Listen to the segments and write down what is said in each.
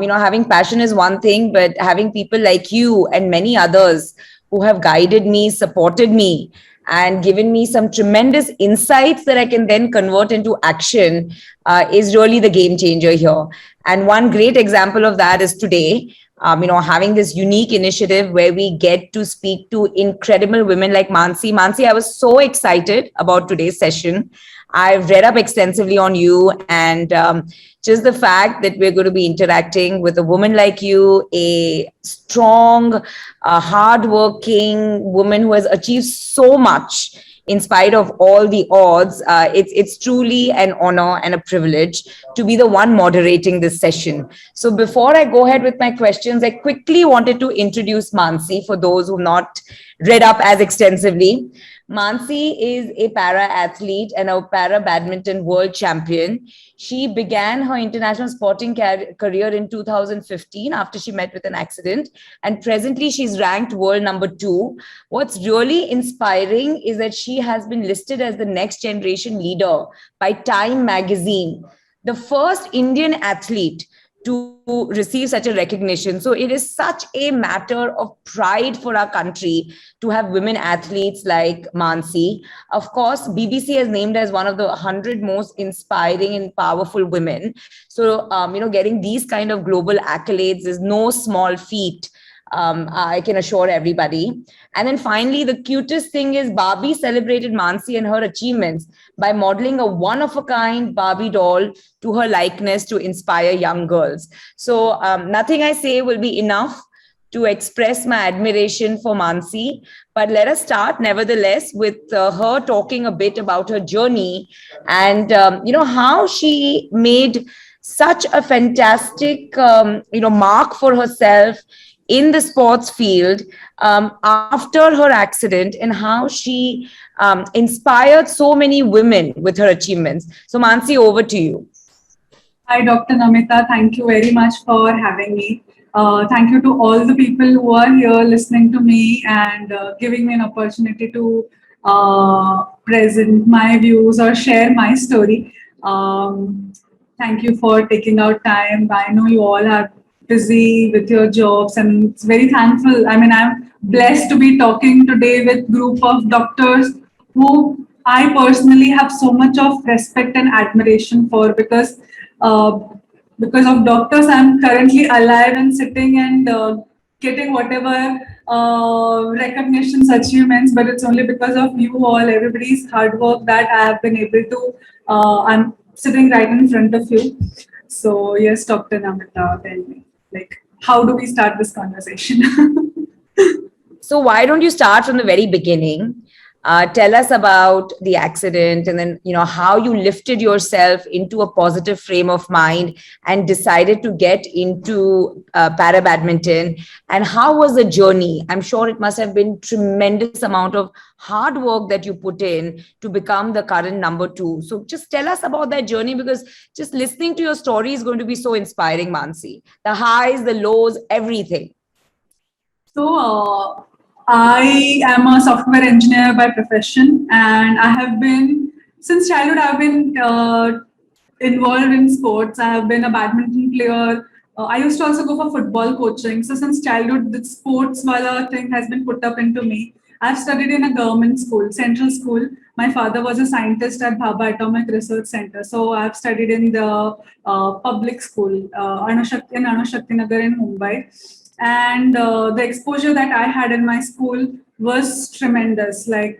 Having passion is one thing, but having people like you and many others who have guided me, supported me, and given me some tremendous insights that I can then convert into action is really the game changer here. And one great example of that is today, having this unique initiative where we get to speak to incredible women like Mansi. Mansi, I was so excited about today's session. I've read up extensively on you, and just the fact that we're going to be interacting with a woman like you, a strong, hardworking woman who has achieved so much in spite of all the odds. It's truly an honor and a privilege to be the one moderating this session. So before I go ahead with my questions, I quickly wanted to introduce Mansi for those who've not read up as extensively. Mansi is a para athlete and a para badminton world champion. She began her international sporting career in 2015 after she met with an accident, and presently she's ranked world number 2. What's really inspiring is that she has been listed as the next generation leader by Time magazine, the first Indian athlete to receive such a recognition. So it is such a matter of pride for our country to have women athletes like Mansi. Of course, BBC has named as one of the 100 most inspiring and powerful women. So, getting these kind of global accolades is no small feat. I can assure everybody. And then finally, the cutest thing is Barbie celebrated Mansi and her achievements by modeling a one-of-a-kind Barbie doll to her likeness to inspire young girls. So nothing I say will be enough to express my admiration for Mansi. But let us start, nevertheless, with her talking a bit about her journey and, how she made such a fantastic, mark for herself in the sports field after her accident, and how she inspired so many women with her achievements. So Mansi, over to you. Hi, Dr. Namita. Thank you very much for having me. Thank you to all the people who are here listening to me and giving me an opportunity to present my views or share my story. Thank you for taking out time. I know you all are busy with your jobs, and it's very thankful. I mean, I'm blessed to be talking today with group of doctors who I personally have so much of respect and admiration for, uh, because of doctors I'm currently alive and sitting and getting whatever recognitions, achievements, but it's only because of you all, everybody's hard work, that I have been able to, I'm sitting right in front of you. So yes, Dr. Namita, tell me, like, how do we start this conversation? So why don't you start from the very beginning? Tell us about the accident, and then how you lifted yourself into a positive frame of mind and decided to get into para badminton. And how was the journey? I'm sure it must have been tremendous amount of hard work that you put in to become the current number 2. So just tell us about that journey, because just listening to your story is going to be so inspiring, Mansi. The highs, the lows, everything. So, I am a software engineer by profession, and I have been, since childhood, I've been involved in sports. I have been a badminton player. I used to also go for football coaching. So, since childhood, the sports wala thing has been put up into me. I've studied in a government school, central school. My father was a scientist at Bhabha Atomic Research Center. So, I've studied in the public school, Anushakti Nagar in Mumbai, and the exposure that I had in my school was tremendous. Like,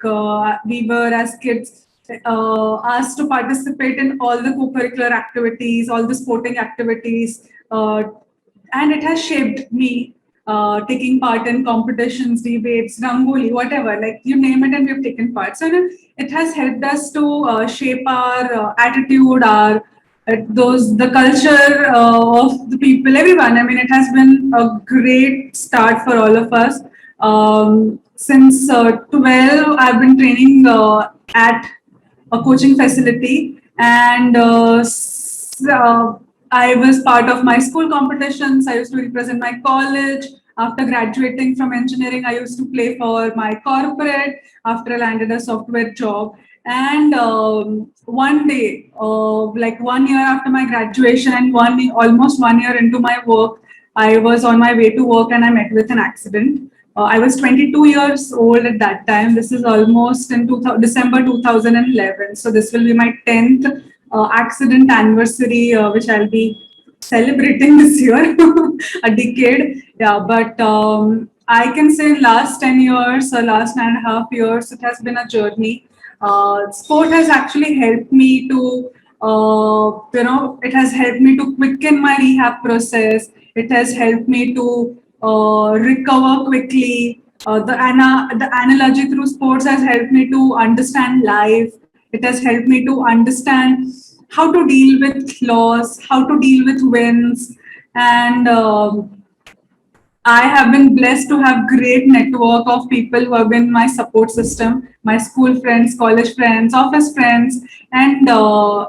we were, as kids, asked to participate in all the co-curricular activities, all the sporting activities, and it has shaped me. Taking part in competitions, debates, rangoli, whatever, like you name it, and we've taken part. So it has helped us to shape our attitude, our the culture of the people, everyone. I mean, it has been a great start for all of us. Since 12, I've been training at a coaching facility, and I was part of my school competitions. I used to represent my college. After graduating from engineering, I used to play for my corporate after I landed a software job. And one day, like 1 year after my graduation and almost 1 year into my work, I was on my way to work and I met with an accident. I was 22 years old at that time. This is almost in December 2011. So this will be my 10th accident anniversary, which I'll be celebrating this year, a decade. Yeah, but I can say last 10 years or last 9.5 years, it has been a journey. Sport has actually helped me to, it has helped me to quicken my rehab process. It has helped me to recover quickly. The analogy through sports has helped me to understand life. It has helped me to understand how to deal with loss, how to deal with wins, and I have been blessed to have great network of people who have been my support system, my school friends, college friends, office friends, and I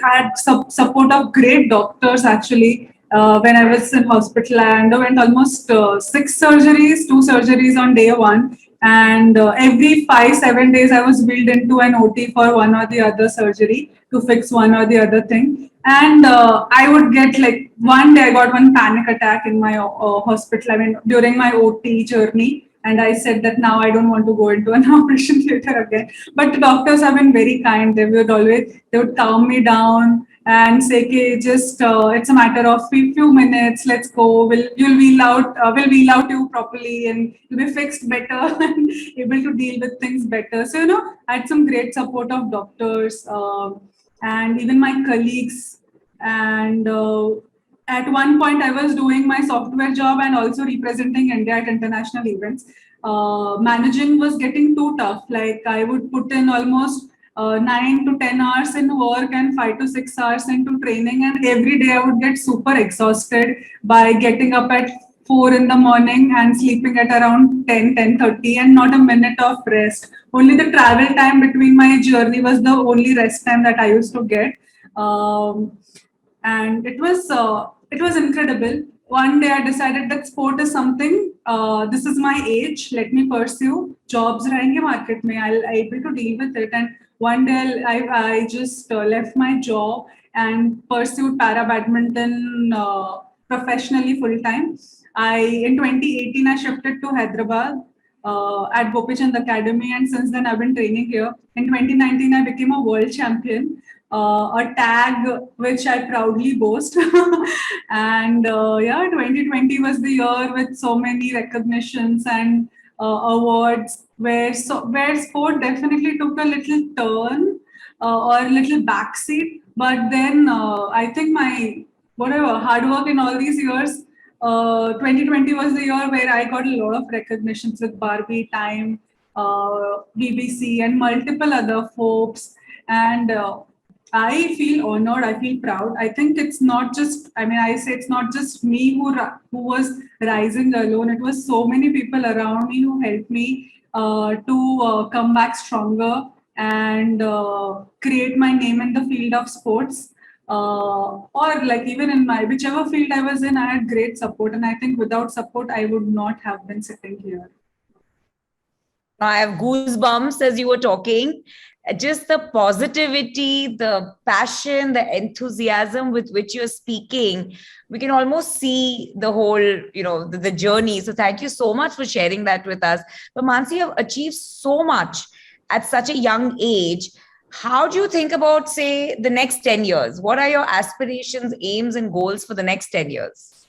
had support of great doctors actually. When I was in hospital, I underwent almost 6 surgeries, 2 surgeries on day one, and every 5 7 days I was wheeled into an OT for one or the other surgery to fix one or the other thing. And I would get like one day I got one panic attack in my hospital. I mean during my OT journey, and I said that now I don't want to go into an operation theater again. But the doctors have been very kind. They would calm me down and say, "Okay, just it's a matter of few minutes. Let's go. We'll wheel out you properly, and you'll be fixed better and able to deal with things better." So I had some great support of doctors and even my colleagues. And at one point, I was doing my software job and also representing India at international events. Managing was getting too tough. Like I would put in almost 9 to 10 hours in work and 5 to 6 hours into training, and every day I would get super exhausted by getting up at 4 in the morning and sleeping at around 10 10:30, and not a minute of rest. Only the travel time between my journey was the only rest time that I used to get. And it was incredible. One day I decided that sport is something, this is my age, let me pursue. Jobs rahenge market mein, I'll able to deal with it. And one day I just left my job and pursued para badminton professionally full time. I In 2018 I shifted to Hyderabad at Gopichand Academy, and since then I've been training here. In 2019 I became a world champion, a tag which I proudly boast. And yeah, 2020 was the year with so many recognitions and awards where sport definitely took a little turn or a little backseat. But then I think my whatever hard work in all these years, 2020 was the year where I got a lot of recognitions with Barbie, Time, BBC, and multiple other folks. And I feel honored. I feel proud. I think it's not just. I mean, I say it's not just me who was rising alone. It was so many people around me who helped me to come back stronger and create my name in the field of sports. Or like even in my whichever field I was in, I had great support, and I think without support, I would not have been sitting here. I have goosebumps as you were talking. Just the positivity, the passion, the enthusiasm with which you're speaking, we can almost see the whole, the journey. So thank you so much for sharing that with us. But Mansi, you have achieved so much at such a young age. How do you think about, say, the next 10 years? What are your aspirations, aims, and goals for the next 10 years?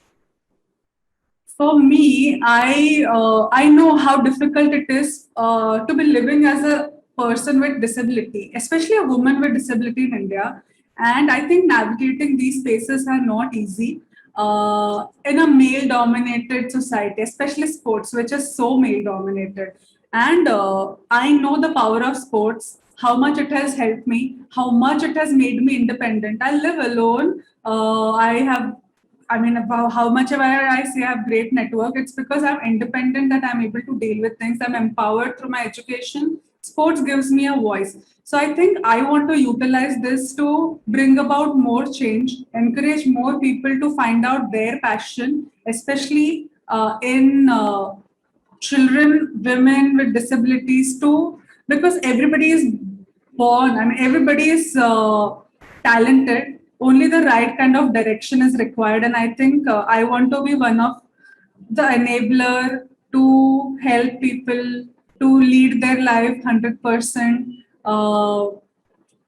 For me, I know how difficult it is to be living as a person with disability, especially a woman with disability in India. And I think navigating these spaces are not easy in a male-dominated society, especially sports, which is so male-dominated. And I know the power of sports, how much it has helped me, how much it has made me independent. I live alone. I mean, about how much ever I say I have great network, it's because I'm independent that I'm able to deal with things. I'm empowered through my education. Sports gives me a voice. So I think I want to utilize this to bring about more change, encourage more people to find out their passion, especially in children, women with disabilities too, because everybody is born. I mean, everybody is talented. Only the right kind of direction is required. And I think I want to be one of the enabler to help people to lead their life 100%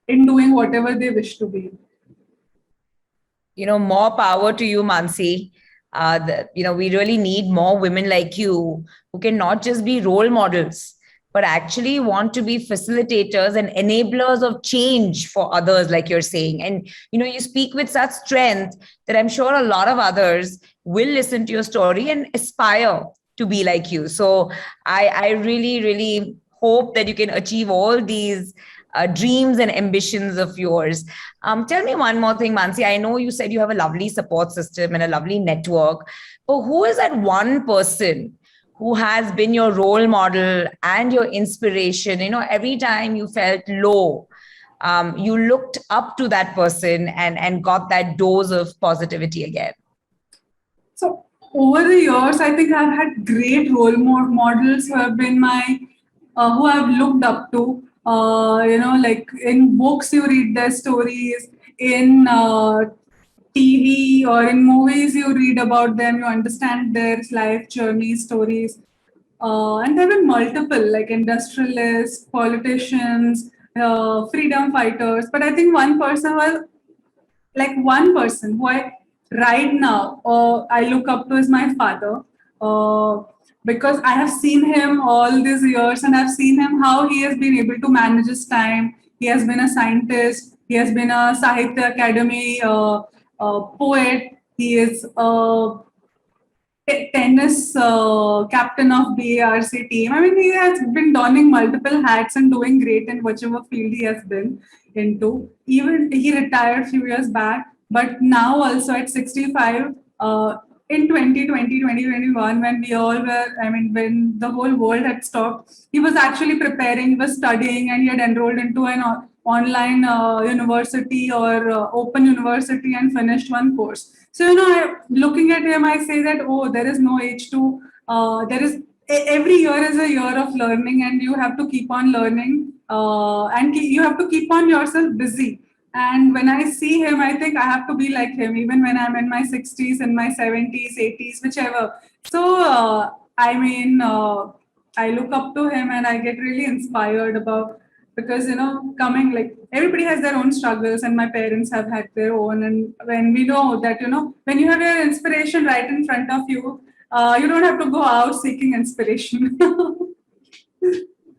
in doing whatever they wish to be. More power to you, Mansi. We really need more women like you who can not just be role models, but actually want to be facilitators and enablers of change for others, like you're saying. And, you speak with such strength that I'm sure a lot of others will listen to your story and aspire to be like you. So I really, really hope that you can achieve all these dreams and ambitions of yours. Tell me one more thing, Mansi. I know you said you have a lovely support system and a lovely network, but who is that one person who has been your role model and your inspiration? Every time you felt low, you looked up to that person and got that dose of positivity again. So over the years, I think I've had great role models who have been who I've looked up to. Like in books, you read their stories. In TV or in movies, you read about them. You understand their life journey stories. And there have been multiple, like industrialists, politicians, freedom fighters. But I think one person who I right now I look up to is my father, because I have seen him all these years and I've seen him how he has been able to manage his time. He has been a scientist. He has been a Sahitya Academy poet. He is a tennis captain of BARC team. I mean, he has been donning multiple hats and doing great in whichever field he has been into. Even he retired a few years back, but now also at 65, in 2020, 2021, when we all were, I mean, when the whole world had stopped, he was actually preparing, he was studying, and he had enrolled into an online university or open university and finished one course. So, looking at him, I say that, oh, there is no age to, every year is a year of learning and you have to keep on learning and you have to keep on yourself busy. And when I see him, I think I have to be like him, even when I'm in my 60s, in my 70s, 80s, whichever. So, I look up to him and I get really inspired about, because coming, like, everybody has their own struggles and my parents have had their own. And when we know that, when you have your inspiration right in front of you, you don't have to go out seeking inspiration.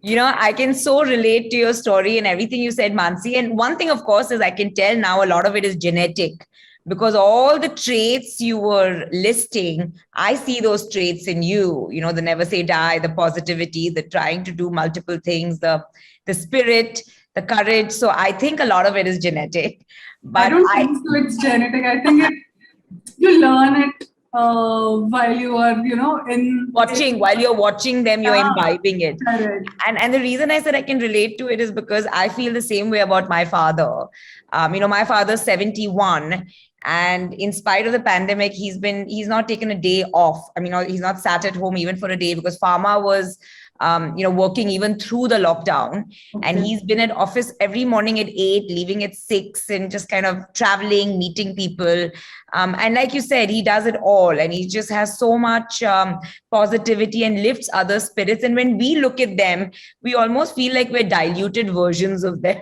I can so relate to your story and everything you said, Mansi. And one thing, of course, is I can tell now a lot of it is genetic, because all the traits you were listing, I see those traits in you, the never say die, the positivity, the trying to do multiple things, the spirit, the courage. So I think a lot of it is genetic. But I don't think so it's genetic. I think you learn it while you are, while you're watching them, you're imbibing it. Correct. And the reason I said I can relate to it is because I feel the same way about my father. My father's 71. And in spite of the pandemic, he's not taken a day off. I mean, he's not sat at home even for a day, because Pharma was working even through the lockdown. Okay. And he's been at office every morning at 8, leaving at 6, and just kind of traveling, meeting people. And like you said, he does it all, and he just has so much positivity and lifts other spirits. And when we look at them, we almost feel like we're diluted versions of them.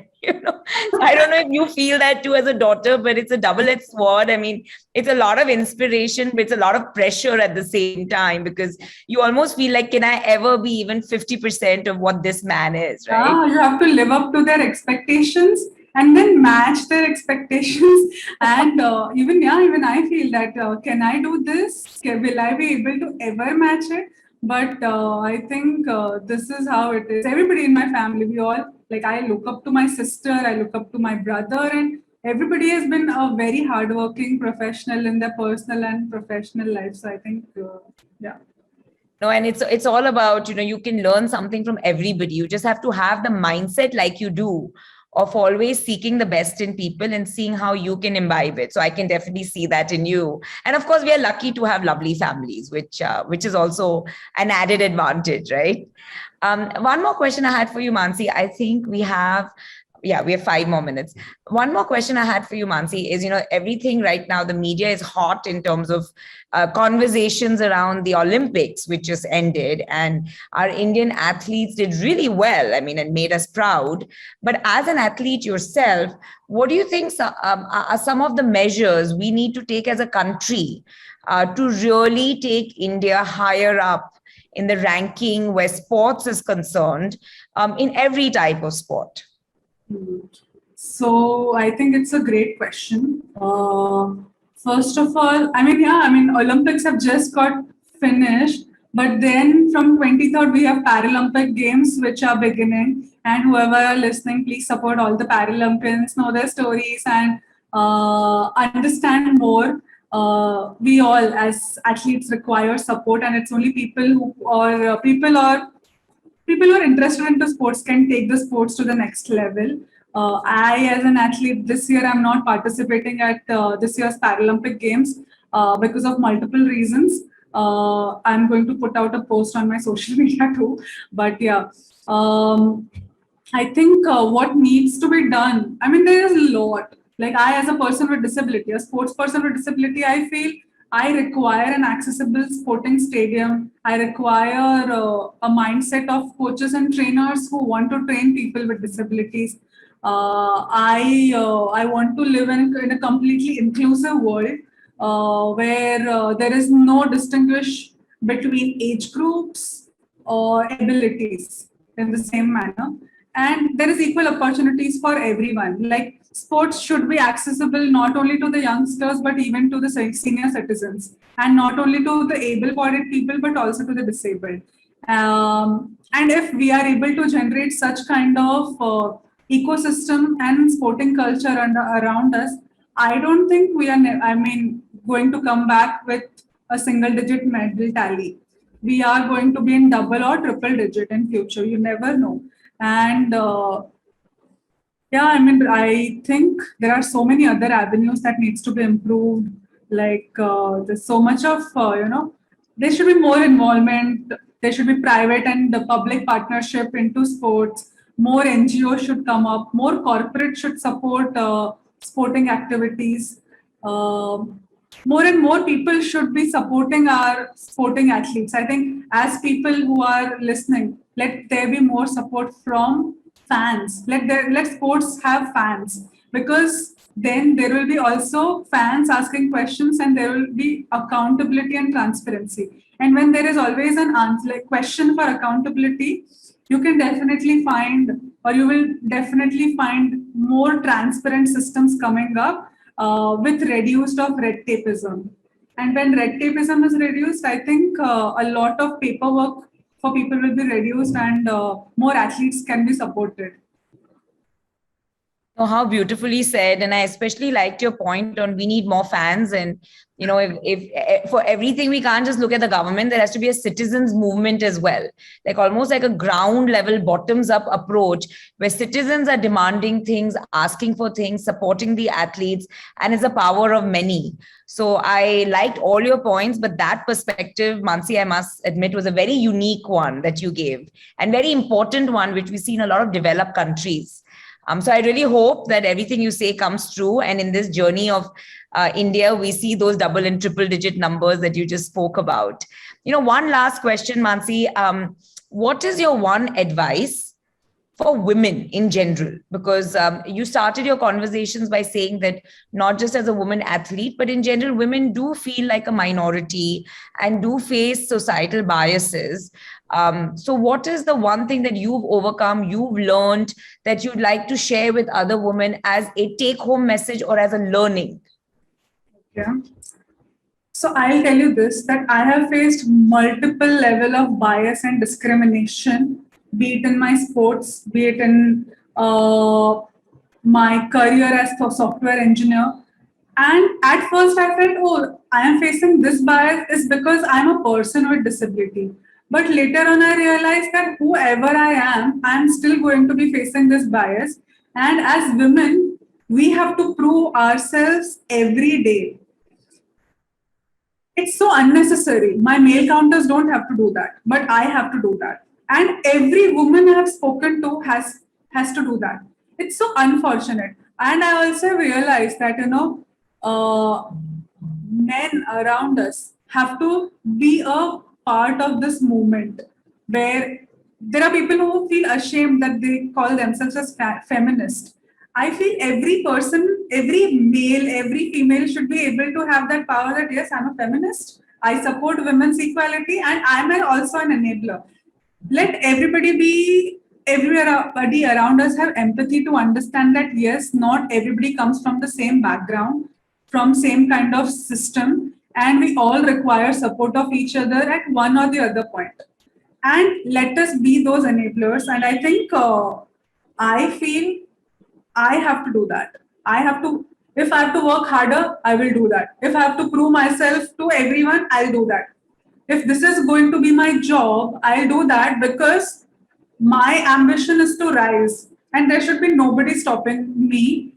I don't know if you feel that too as a daughter, but it's a double-edged sword. I mean, it's a lot of inspiration, but it's a lot of pressure at the same time, because you almost feel like, can I ever be even 50% of what this man is, right? You have to live up to their expectations and then match their expectations. And even I feel that, can I do this? Will I be able to ever match it? But I think this is how it is. Everybody in my family, we all, like, I look up to my sister, I look up to my brother, and everybody has been a very hardworking professional in their personal and professional life. So I think, yeah. No, and it's all about, you can learn something from everybody. You just have to have the mindset like you do, of always seeking the best in people and seeing how you can imbibe it. So I can definitely see that in you. And of course, we are lucky to have lovely families, which is also an added advantage, right? One more question I had for you, Mansi. I think we have, yeah, we have 5 more minutes. One more question I had for you, Mansi, is, everything right now, the media is hot in terms of conversations around the Olympics, which just ended, and our Indian athletes did really well. I mean, and made us proud. But as an athlete yourself, what do you think are some of the measures we need to take as a country to really take India higher up in the ranking where sports is concerned, in every type of sport? So I think it's a great question. First of all, Olympics have just got finished, but then from 23rd we have Paralympic Games which are beginning, and whoever are listening, please support all the Paralympians, know their stories, and understand more. We all as athletes require support, and it's only people who are interested into sports can take the sports to the next level. I, as an athlete, this year I'm not participating at this year's Paralympic Games because of multiple reasons. I'm going to put out a post on my social media too. But yeah, I think what needs to be done, there is a lot. Like, I, as a person with disability, a sports person with disability, I feel I require an accessible sporting stadium. I require a mindset of coaches and trainers who want to train people with disabilities. I want to live in a completely inclusive world where there is no distinguish between age groups or abilities in the same manner, and there is equal opportunities for everyone. Like, sports should be accessible not only to the youngsters but even to the senior citizens, and not only to the able-bodied people but also to the disabled. And if we are able to generate such kind of ecosystem and sporting culture around us, I don't think we are going to come back with a single digit medal tally. We are going to be in double or triple digit in future. You never know. And I think there are so many other avenues that needs to be improved. Like, there's so much of there should be more involvement. There should be private and the public partnership into sports. More NGOs should come up. More corporate should support sporting activities. More and more people should be supporting our sporting athletes. I think, as people who are listening, let there be more support from fans. Let sports have fans, because then there will be also fans asking questions, and there will be accountability and transparency. And when there is always an answer, like question for accountability, you can definitely find, or you will definitely find, more transparent systems coming up with reduced of red tapeism. And when red tapeism is reduced, I think a lot of paperwork for people will be reduced, and more athletes can be supported. Oh, how beautifully said. And I especially liked your point on we need more fans. And, if for everything, we can't just look at the government, there has to be a citizens movement as well. Like, almost like a ground level, bottoms up approach where citizens are demanding things, asking for things, supporting the athletes, and it's the power of many. So I liked all your points, but that perspective, Mansi, I must admit, was a very unique one that you gave, and very important one, which we see in a lot of developed countries. So I really hope that everything you say comes true. And in this journey of India, we see those double and triple digit numbers that you just spoke about. One last question, Mansi. What is your one advice for women in general? Because you started your conversations by saying that not just as a woman athlete, but in general, women do feel like a minority and do face societal biases. So what is the one thing that you've overcome, you've learned, that you'd like to share with other women as a take-home message or as a learning? Yeah. So I'll tell you this, that I have faced multiple level of bias and discrimination, be it in my sports, be it in my career as a software engineer. And at first I felt, oh, I am facing this bias is because I'm a person with disability. But later on, I realized that whoever I am, I'm still going to be facing this bias. And as women, we have to prove ourselves every day. It's so unnecessary. My male counters don't have to do that, but I have to do that. And every woman I have spoken to has to do that. It's so unfortunate. And I also realized that, men around us have to be a part of this movement where there are people who feel ashamed that they call themselves as feminist. I feel every person, every male, every female should be able to have that power that yes, I'm a feminist. I support women's equality and I'm also an enabler. Let everybody be, everybody around us have empathy to understand that yes, not everybody comes from the same background, from same kind of system, and we all require support of each other at one or the other point. And let us be those enablers. And I think I feel I have to do that. I have to, if I have to work harder, I will do that. If I have to prove myself to everyone, I'll do that. If this is going to be my job, I'll do that because my ambition is to rise and there should be nobody stopping me.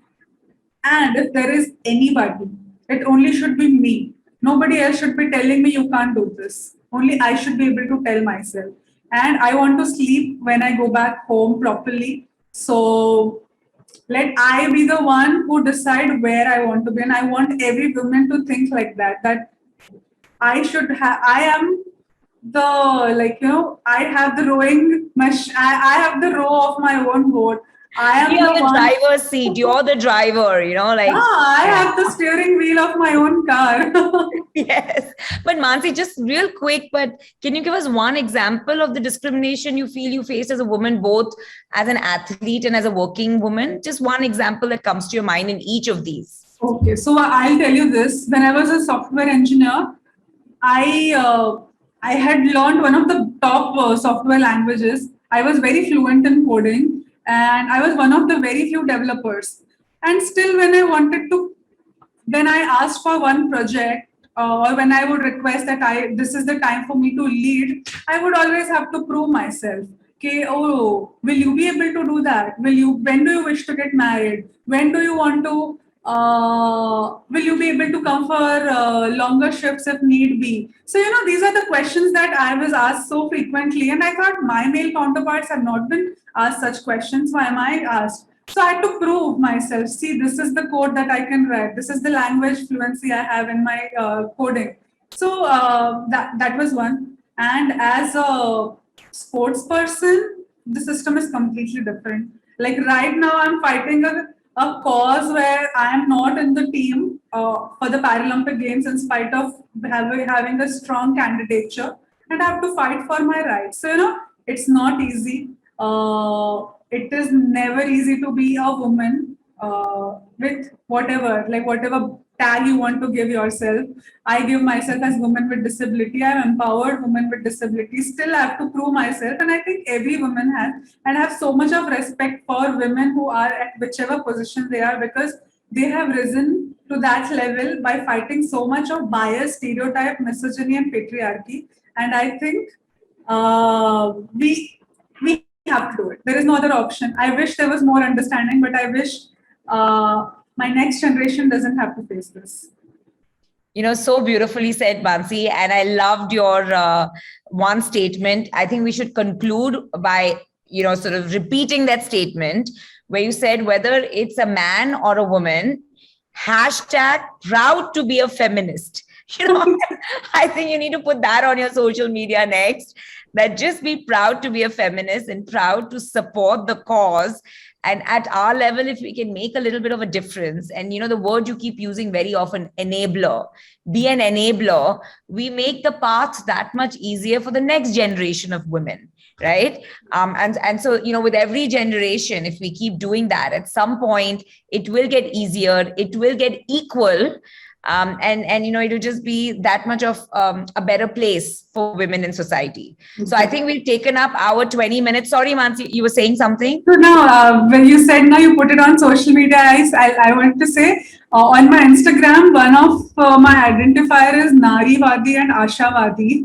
And if there is anybody, it only should be me. Nobody else should be telling me you can't do this. Only I should be able to tell myself. And I want to sleep when I go back home properly. So let I be the one who decide where I want to be. And I want every woman to think like that. That I should have, I am the, I have the rowing, I have the row of my own boat. I am You're the the one. driver's seat. You're the driver, like. I have the steering wheel of my own car. Yes. But Mansi, just real quick, but can you give us one example of the discrimination you feel you faced as a woman, both as an athlete and as a working woman? Just one example that comes to your mind in each of these. Okay, so I'll tell you this. When I was a software engineer, I had learned one of the top software languages. I was very fluent in coding, and I was one of the very few developers. And still, when I asked for one project, or when I would request that this is the time for me to lead, I would always have to prove myself. Okay, oh, will you be able to do that? When do you wish to get married? When do you want to, will you be able to come for longer shifts if need be? So, these are the questions that I was asked so frequently. And I thought my male counterparts have not been asked such questions. Why am I asked? So I had to prove myself. See, this is the code that I can write. This is the language fluency I have in my coding. So that was one. And as a sports person, the system is completely different. Like right now, I'm fighting a cause where I am not in the team for the Paralympic Games in spite of having a strong candidature, and I have to fight for my rights. So, it's not easy. It is never easy to be a woman with whatever tag you want to give yourself. I give myself as woman with disability. I'm empowered woman with disability. Still, I have to prove myself, and I think every woman has. And I have so much of respect for women who are at whichever position they are because they have risen to that level by fighting so much of bias, stereotype, misogyny, and patriarchy. And I think we have to do it. There is no other option. I wish there was more understanding, but I wish my next generation doesn't have to face this. So beautifully said, Mansi. And I loved your one statement. I think we should conclude by, sort of repeating that statement where you said, whether it's a man or a woman, hashtag proud to be a feminist. I think you need to put that on your social media next, that just be proud to be a feminist and proud to support the cause. And at our level, if we can make a little bit of a difference, and the word you keep using very often, enabler, be an enabler, we make the path that much easier for the next generation of women, right? And so, with every generation, if we keep doing that, at some point, it will get easier, it will get equal. And it'll just be that much of a better place for women in society. So I think we've taken up our 20 minutes. Sorry, Mansi, you were saying something? So now, when you said now you put it on social media, I want to say on my Instagram, one of my identifier is Narivadi and Ashavadi.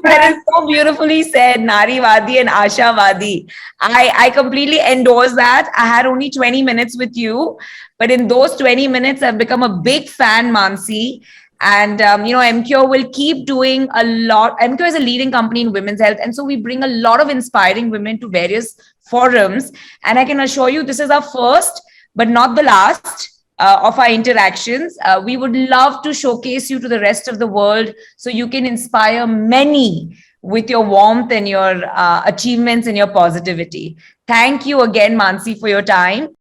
That is so beautifully said, Narivadi and Ashavadi. I completely endorse that. I had only 20 minutes with you, but in those 20 minutes, I've become a big fan, Mansi. And, Emcure will keep doing a lot. Emcure is a leading company in women's health. And so we bring a lot of inspiring women to various forums. And I can assure you this is our first, but not the last of our interactions. We would love to showcase you to the rest of the world so you can inspire many with your warmth and your achievements and your positivity. Thank you again, Mansi, for your time.